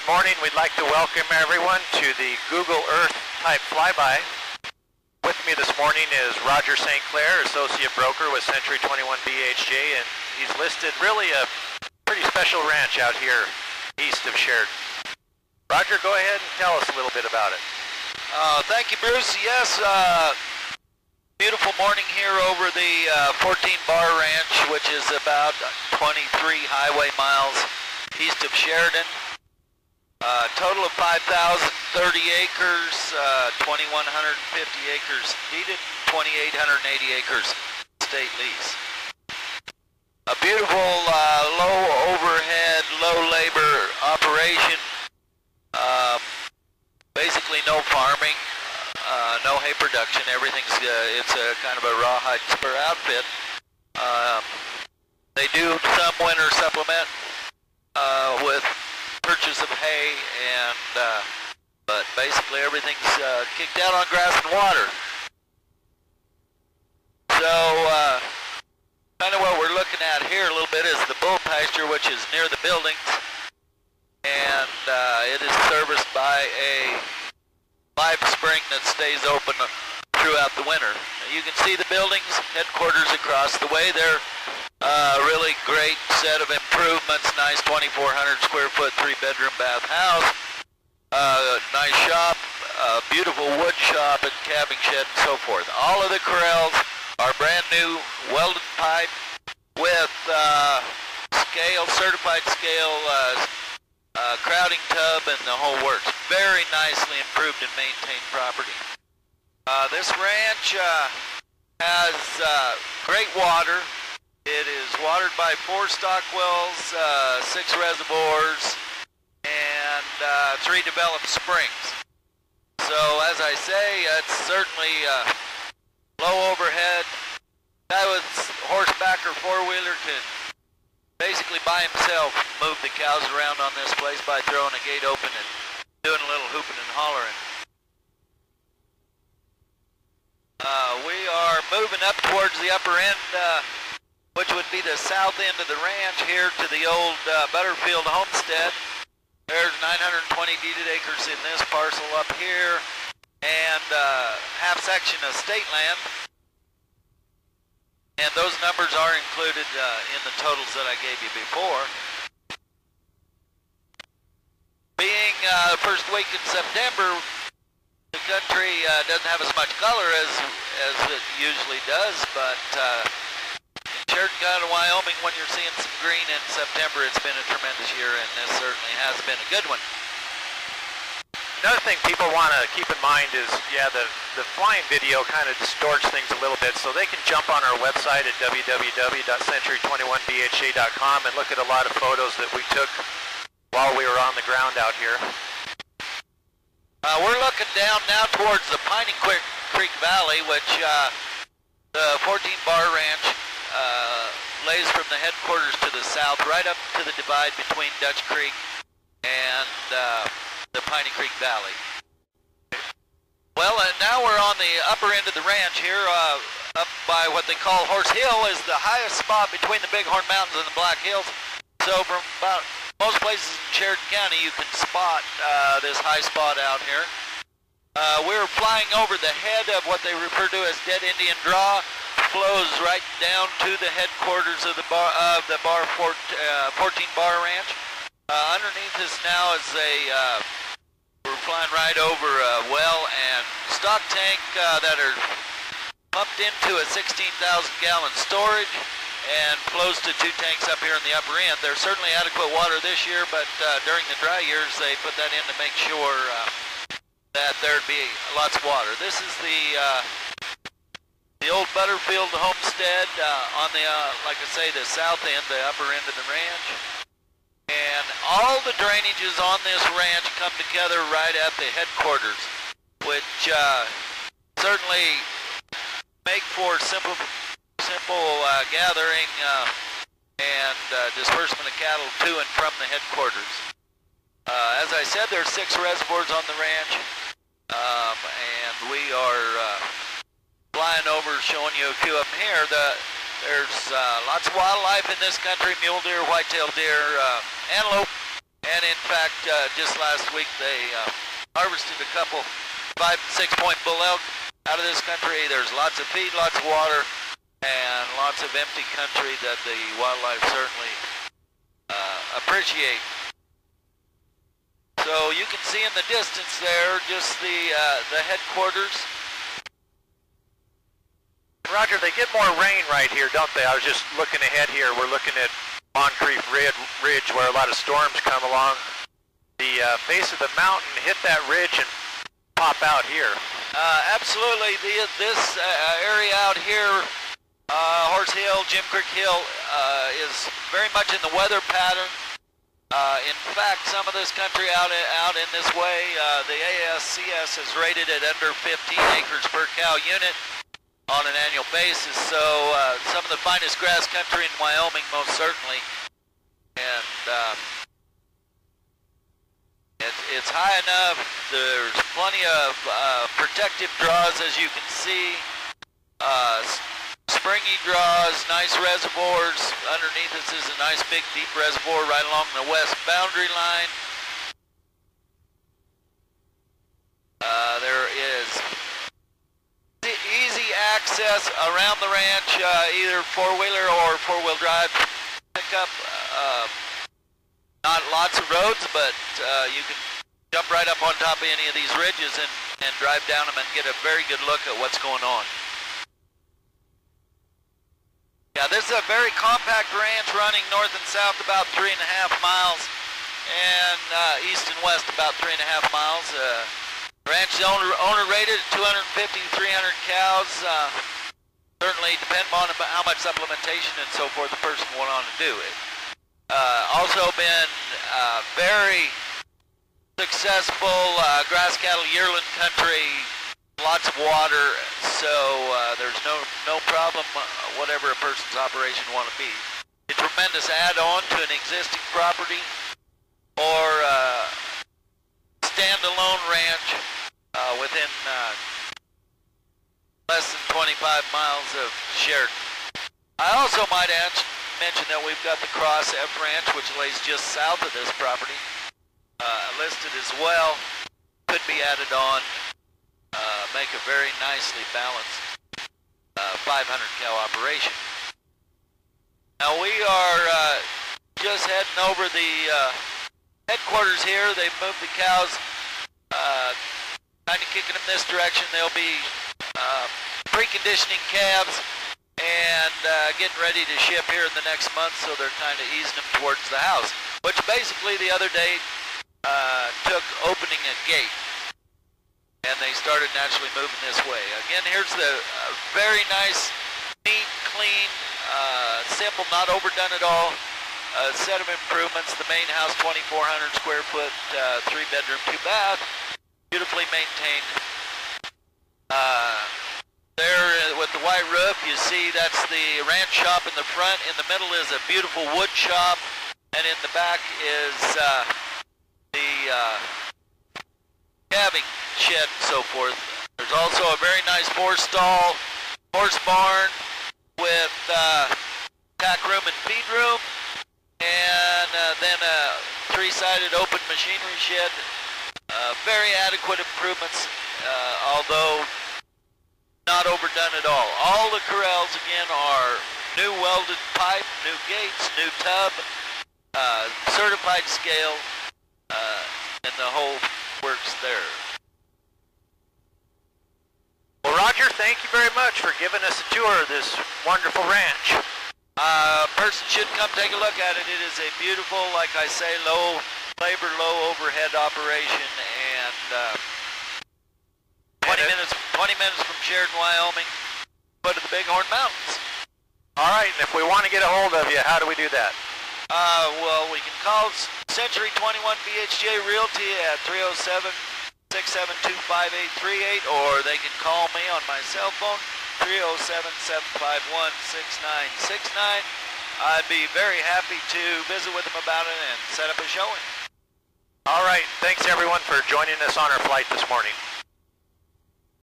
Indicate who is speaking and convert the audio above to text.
Speaker 1: morning. We'd like to welcome everyone to the Google Earth type flyby. With me this morning is Roger St. Clair, Associate Broker with Century 21 BHJ, and he's listed really a pretty special ranch out here east of Sheridan. Roger, go ahead and tell us a little bit about it.
Speaker 2: Thank you, Bruce. Yes, beautiful morning here over the 14 Bar Ranch, which is about 23 highway miles east of Sheridan. Total of 5,030 acres, 2,150 acres deeded, 2,880 acres state lease. A beautiful low overhead, low labor operation. Basically no farming, no hay production. Everything's it's a kind of a rawhide spur outfit. They do some winter supplement with purchase of hay, and but basically everything's kicked out on grass and water. So kind of what we're looking at here a little bit is the bull pasture, which is near the buildings, and it is serviced by a live spring that stays open throughout the winter. You can see the buildings, headquarters across the way. They're really great set of improvements. Nice 2,400 square foot, 3-bedroom bath house. Nice shop, beautiful wood shop and calving shed and so forth. All of the corrals are brand new, welded pipe with scale, certified scale, crowding tub and the whole works. Very nicely improved and maintained property. This ranch has great water. It is watered by 4 stock wells, 6 reservoirs, and 3 developed springs. So as I say, it's certainly low overhead. Guy with horseback or 4-wheeler can basically by himself move the cows around on this place by throwing a gate open and doing a little hooping and hollering. We are moving up towards the upper end, which would be the south end of the ranch here to the old Butterfield homestead. There's 920 deeded acres in this parcel up here, and half section of state land. And those numbers are included in the totals that I gave you before. Being the first week in September, the country doesn't have as much color as it usually does, but in Sheridan County, Wyoming, when you're seeing some green in September, it's been a tremendous year, and this certainly has been a good one.
Speaker 1: Another thing people want to keep in mind is, yeah, the flying video kind of distorts things a little bit, so they can jump on our website at www.century21bha.com and look at a lot of photos that we took while we were on the ground out here.
Speaker 2: We're looking down now towards the Piney Creek Valley, which the 14 Bar Ranch lays from the headquarters to the south, right up to the divide between Dutch Creek and the Piney Creek Valley. Well, now we're on the upper end of the ranch here, up by what they call Horse Hill, is the highest spot between the Bighorn Mountains and the Black Hills. So from about most places in Sheridan County, you can spot this high spot out here. We're flying over the head of what they refer to as Dead Indian Draw. Flows right down to the headquarters of the 14 Bar Ranch. Underneath us now is we're flying right over a well and stock tank that are pumped into a 16,000-gallon storage and flows to 2 tanks up here in the upper end. There's certainly adequate water this year, but during the dry years they put that in to make sure that there'd be lots of water. This is the old Butterfield homestead on the, like I say, the south end, the upper end of the ranch. And all the drainages on this ranch come together right at the headquarters, which certainly make for simple gathering and disbursement of cattle to and from the headquarters. As I said, there's 6 reservoirs on the ranch, and we are flying over, showing you a few of them here. There's lots of wildlife in this country: mule deer, white-tailed deer, antelope, And in fact, just last week they harvested a couple 5 and 6 point bull elk out of this country. There's lots of feed, lots of water, and lots of empty country that the wildlife certainly appreciate. So you can see in the distance there just the headquarters.
Speaker 1: Roger, they get more rain right here, don't they? I was just looking ahead here. We're looking at Moncrief Ridge where a lot of storms come along the face of the mountain, hit that ridge and pop out here.
Speaker 2: Absolutely. This area out here, Horse Hill, Jim Creek Hill, is very much in the weather pattern. In fact, some of this country out in this way, the ASCS has rated it under 15 acres per cow unit on an annual basis. So some of the finest grass country in Wyoming, most certainly. And it's high enough. There's plenty of protective draws, as you can see. Springy draws, nice reservoirs. Underneath us is a nice big deep reservoir right along the west boundary line. There is easy access around the ranch, either four-wheeler or four-wheel drive pickup. Not lots of roads, but you can jump right up on top of any of these ridges and drive down them and get a very good look at what's going on. Yeah, this is a very compact ranch running north and south about 3.5 miles and east and west about 3.5 miles. Ranch is owner rated at 250 to 300 cows. Certainly depending on how much supplementation and so forth the person went on to do it. Also been very successful grass cattle yearling country, lots of water, so there's no problem whatever a person's operation want to be. A tremendous add-on to an existing property or standalone ranch within less than 25 miles of Sheridan. I also might mention that we've got the Cross F Ranch, which lays just south of this property, listed as well. Could be added on, make a very nicely balanced 500 cow operation. Now we are just heading over the headquarters here. They've moved the cows, kind of kicking them this direction. They'll be preconditioning calves and getting ready to ship here in the next month, so they're kind of easing them towards the house, which basically the other day took opening a gate, and they started naturally moving this way. Again, here's the very nice, neat, clean, simple, not overdone at all, set of improvements. The main house, 2,400 square foot, 3-bedroom, 2-bath, beautifully maintained. There with the white roof, you see that's the ranch shop in the front. In the middle is a beautiful wood shop, and in the back is the calving shed and so forth. There's also a very nice horse stall, horse barn with tack room and feed room, and then a 3-sided open machinery shed. Very adequate improvements, although not overdone at all. All the corrals again are new welded pipe, new gates, new tub, certified scale, and the whole works there.
Speaker 1: Well, Roger, thank you very much for giving us a tour of this wonderful ranch.
Speaker 2: A person should come take a look at it. It is a beautiful, like I say, low labor, low overhead operation, and 20 minutes from Sheridan, Wyoming, foot of the Bighorn Mountains.
Speaker 1: All right, and if we want to get a hold of you, how do we do that?
Speaker 2: Well, we can call Century 21 BHJ Realty at 307-672-5838, or they can call me on my cell phone, 307-751-6969. I'd be very happy to visit with them about it and set up a showing.
Speaker 1: All right, thanks everyone for joining us on our flight this morning.